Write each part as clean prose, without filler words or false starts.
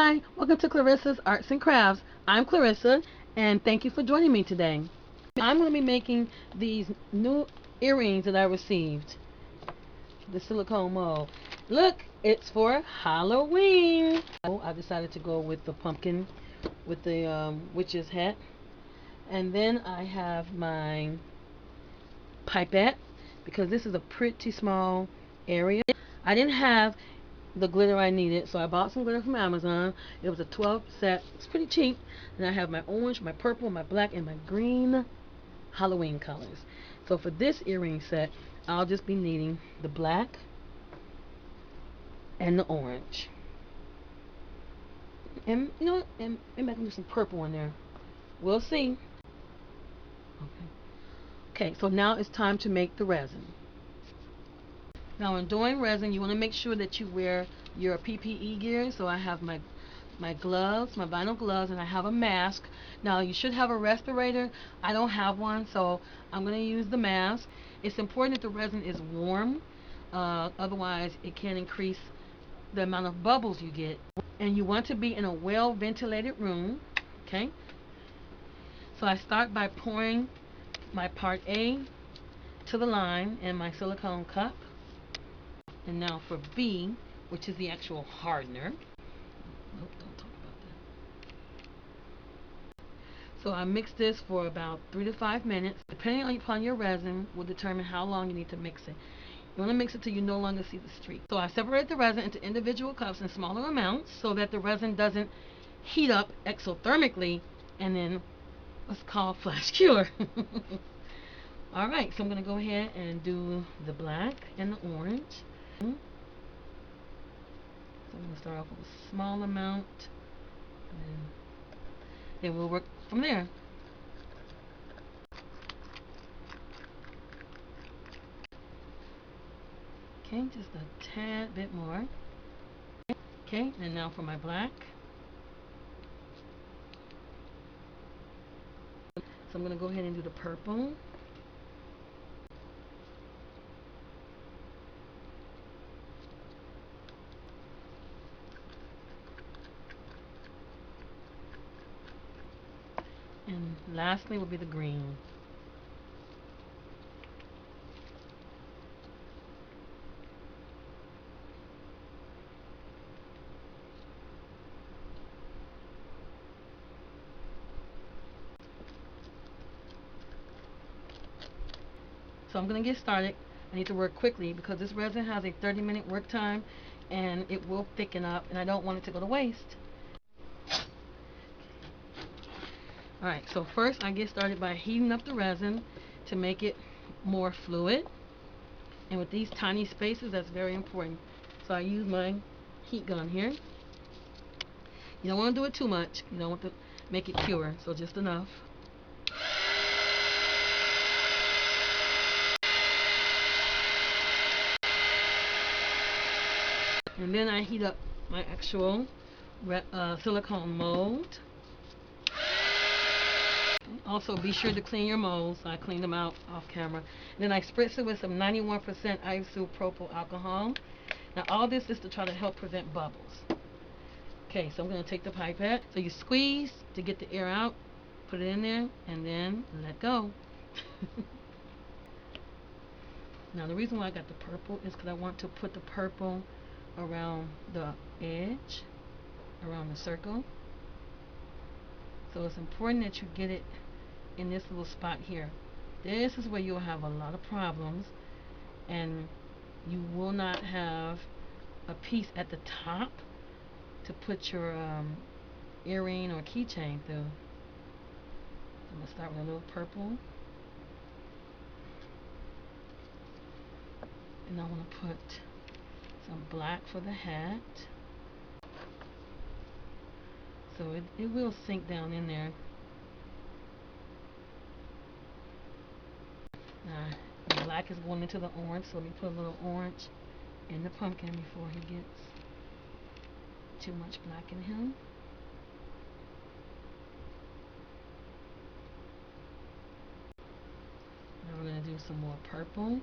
Hi, welcome to Clarissa's Arts and Crafts. I'm Clarissa, and thank you for joining me today. I'm going to be making these new earrings that I received. The silicone mold. Look, it's for Halloween. I decided to go with the pumpkin with the witch's hat. And then I have my pipette because this is a pretty small area. I didn't have the glitter I needed, so I bought some glitter from Amazon. It was a 12 set. It's pretty cheap. And I have my orange, my purple, my black, and my green Halloween colors. So for this earring set, I'll just be needing the black and the orange. And you know what? And maybe I can do some purple in there. We'll see. Okay, so now it's time to make the resin. Now when doing resin, you want to make sure that you wear your PPE gear. So I have my gloves, my vinyl gloves, and I have a mask. Now you should have a respirator. I don't have one, so I'm going to use the mask. It's important that the resin is warm, otherwise it can increase the amount of bubbles you get. And you want to be in a well ventilated room. Okay, so I start by pouring my part A to the line in my silicone cup. And now for B, which is the actual hardener. Nope, don't talk about that. So I mix this for about 3 to 5 minutes. Depending upon your resin will determine how long you need to mix it. You want to mix it till you no longer see the streak. So I separate the resin into individual cups in smaller amounts so that the resin doesn't heat up exothermically and then what's called flash cure. Alright, so I'm going to go ahead and do the black and the orange. So I'm going to start off with a small amount, and then we'll work from there. Okay, just a tad bit more. Okay, and now for my black. So I'm going to go ahead and do the purple. And lastly will be the green. So I'm going to get started. I need to work quickly because this resin has a 30-minute work time and it will thicken up and I don't want it to go to waste. Alright, so first I get started by heating up the resin to make it more fluid. And with these tiny spaces, that's very important. So I use my heat gun here. You don't want to do it too much. You don't want to make it pure, so just enough. And then I heat up my actual silicone mold. Also, be sure to clean your molds. So I cleaned them out off camera. And then I spritz it with some 91% isopropyl alcohol. Now, all this is to try to help prevent bubbles. Okay, so I'm going to take the pipette. So you squeeze to get the air out, put it in there, and then let go. Now, the reason why I got the purple is because I want to put the purple around the edge, around the circle. So it's important that you get it in this little spot here. This is where you'll have a lot of problems and you will not have a piece at the top to put your earring or keychain through. I'm going to start with a little purple. And I want to put some black for the hat. So it will sink down in there. Now, the black is going into the orange, so let me put a little orange in the pumpkin before he gets too much black in him. Now we're going to do some more purple.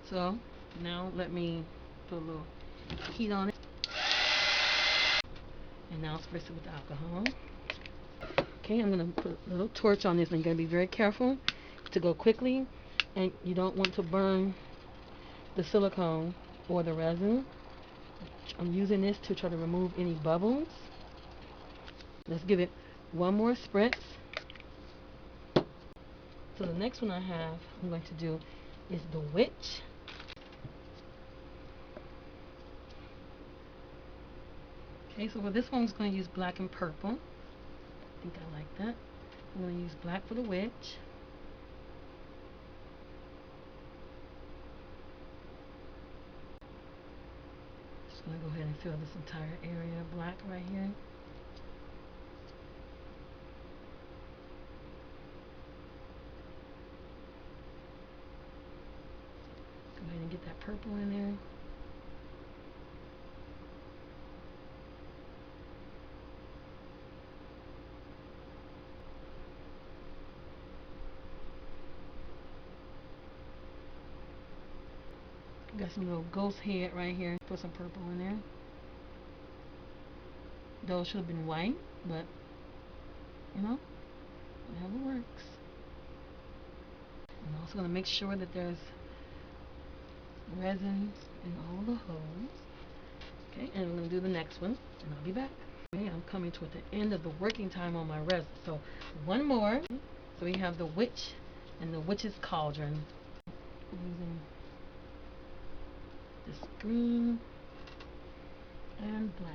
So now let me Put a little heat on it. And now spritz it with the alcohol. Okay, I'm going to put a little torch on this, and you're going to be very careful to go quickly, and you don't want to burn the silicone or the resin. I'm using this to try to remove any bubbles. Let's give it one more spritz. So the next one I'm going to do is the witch. Okay, so for this one, I'm just going to use black and purple. I think I like that. I'm going to use black for the witch. Just going to go ahead and fill this entire area black right here. Go ahead and get that purple in there. Got some little ghost head right here. Put some purple in there. Those should have been white, but you know, whatever works. I'm also going to make sure that there's resin in all the holes. Okay, and I'm going to do the next one, and I'll be back. Okay, I'm coming toward the end of the working time on my resin. So one more. So we have the witch and the witch's cauldron. Using this green and black.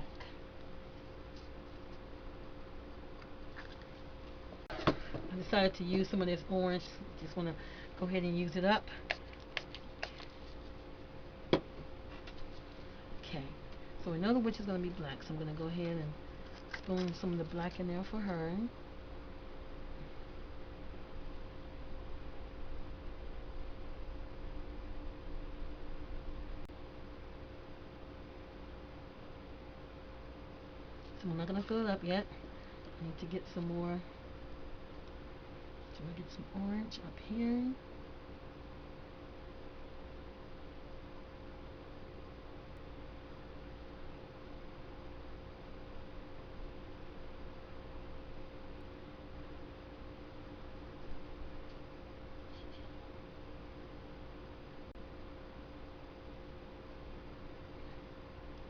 I decided to use some of this orange. Just want to go ahead and use it up. Okay, so we know the witch is going to be black, so I'm going to go ahead and spoon some of the black in there for her. So I'm not going to fill it up yet. I need to get some more. So I get some orange up here.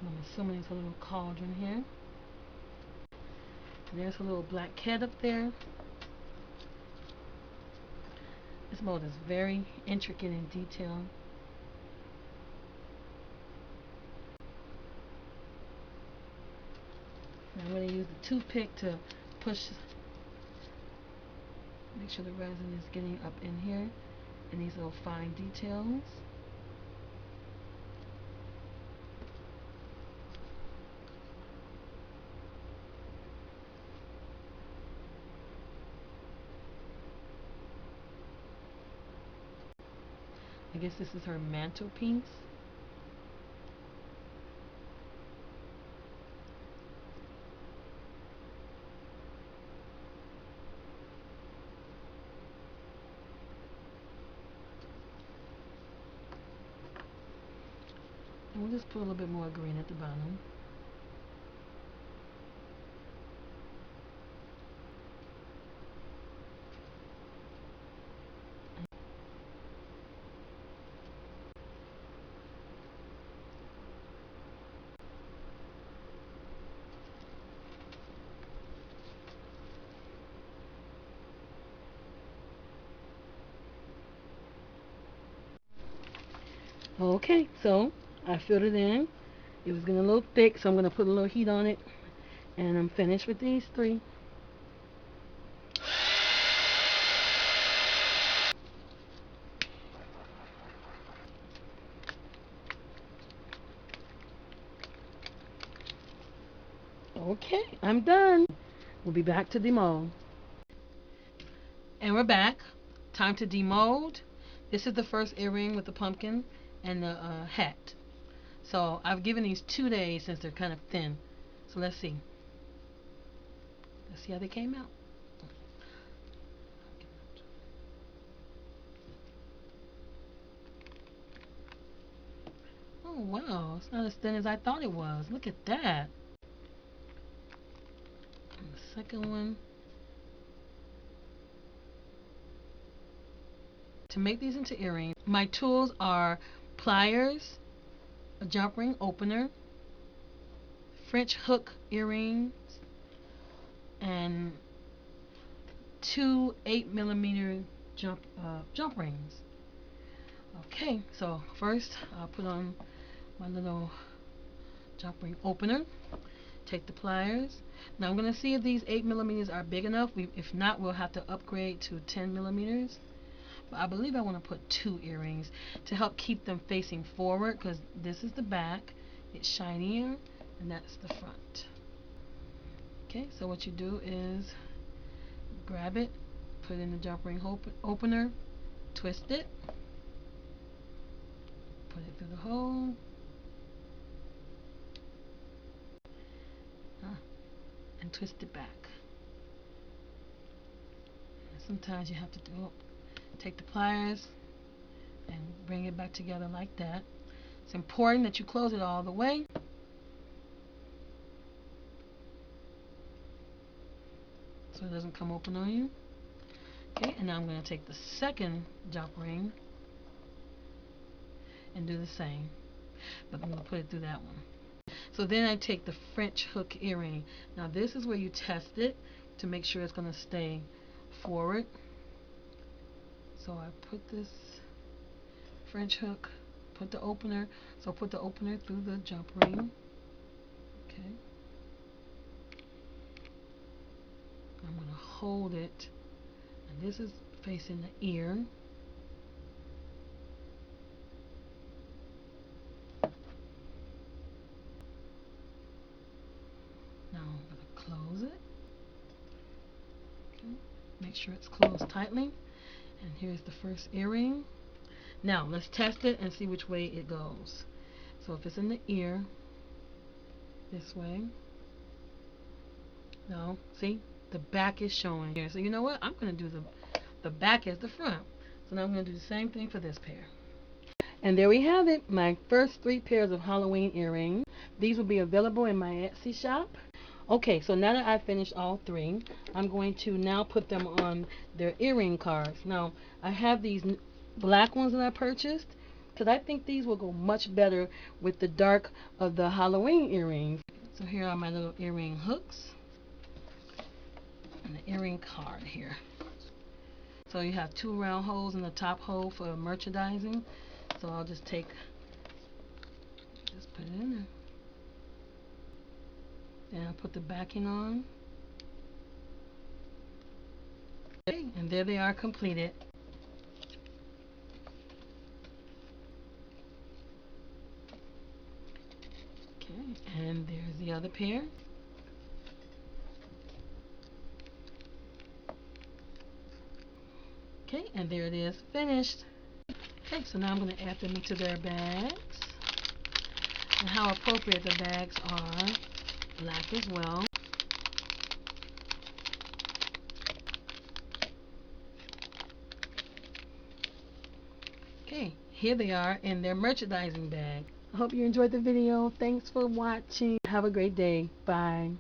I'm assuming it's a little cauldron here. There's a little black cat up there. This mold is very intricate in detail. Now I'm going to use the toothpick to push, make sure the resin is getting up in here in these little fine details. I guess this is her mantelpiece. And we'll just put a little bit more green at the bottom. Okay, so I filled it in. It was getting a little thick, so I'm going to put a little heat on it. And I'm finished with these three. Okay, I'm done. We'll be back to demold. And we're back. Time to demold. This is the first earring with the pumpkin and the hat. So I've given these 2 days since they're kind of thin. So let's see. Let's see how they came out. Oh wow, it's not as thin as I thought it was. Look at that. And the second one. To make these into earrings, my tools are pliers, a jump ring opener, French hook earrings, and two 8mm jump rings. Okay, so first I'll put on my little jump ring opener. Take the pliers. Now I'm going to see if these 8mm are big enough. If not, we'll have to upgrade to 10mm. But I believe I want to put 2 earrings to help keep them facing forward, because this is the back, it's shinier, and that's the front. Okay, so what you do is grab it, put it in the jump ring opener, twist it, put it through the hole, and twist it back. And sometimes you have to take the pliers and bring it back together like that. It's important that you close it all the way. So it doesn't come open on you. Okay, and now I'm going to take the second jump ring and do the same, but I'm going to put it through that one. So then I take the French hook earring. Now this is where you test it to make sure it's going to stay forward. So I put this French hook, put the opener, so put the opener through the jump ring. Okay. I'm going to hold it, and this is facing the ear. Now I'm going to close it. Okay. Make sure it's closed tightly. And here's the first earring. Now let's test it and see which way it goes. So if it's in the ear, this way. No, see? The back is showing here. So you know what? I'm going to do the back as the front. So now I'm going to do the same thing for this pair. And there we have it, my first 3 pairs of Halloween earrings. These will be available in my Etsy shop. Okay, so now that I've finished all 3, I'm going to now put them on their earring cards. Now, I have these black ones that I purchased because I think these will go much better with the dark of the Halloween earrings. So here are my little earring hooks and the earring card here. So you have 2 round holes in the top hole for merchandising. So I'll just put it in there. Then I'll put the backing on. Okay, and there they are completed. Okay, and there's the other pair. Okay, and there it is, finished. Okay, so now I'm going to add them into their bags. And how appropriate the bags are, black as well. Okay, here they are in their merchandising bag. I hope you enjoyed the video. Thanks for watching. Have a great day. Bye.